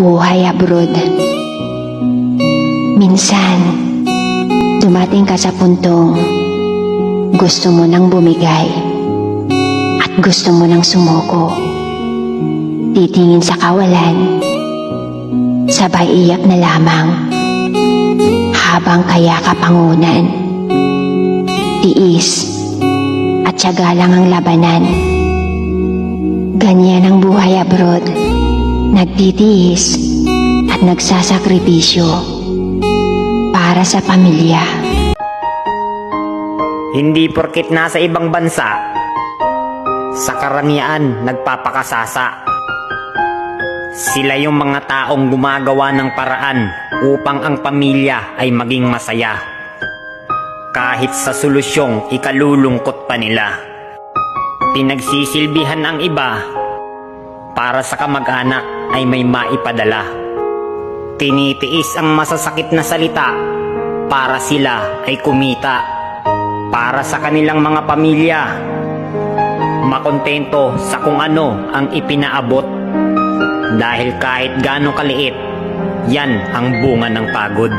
Buhay abroad. Minsan, dumating ka sa puntong gusto mo nang bumigay at gusto mo nang sumuko. Titingin sa kawalan, sabay iyak na lamang habang kaya kapangunan. Tiis at tiyaga lang ang labanan. Ganyan ang buhay abroad. Nagtitiis at nagsasakripisyo para sa pamilya. Hindi porkit nasa ibang bansa, sa karangyaan nagpapakasasa. Sila yung mga taong gumagawa ng paraan upang ang pamilya ay maging masaya. Kahit sa solusyong ikalulungkot pa nila. Pinagsisilbihan ang iba para sa kamag-anak ay may maipadala. Tinitiis ang masasakit na salita para sila ay kumita. Para sa kanilang mga pamilya, makontento sa kung ano ang ipinaabot. Dahil kahit gaano kaliit, yan ang bunga ng pagod.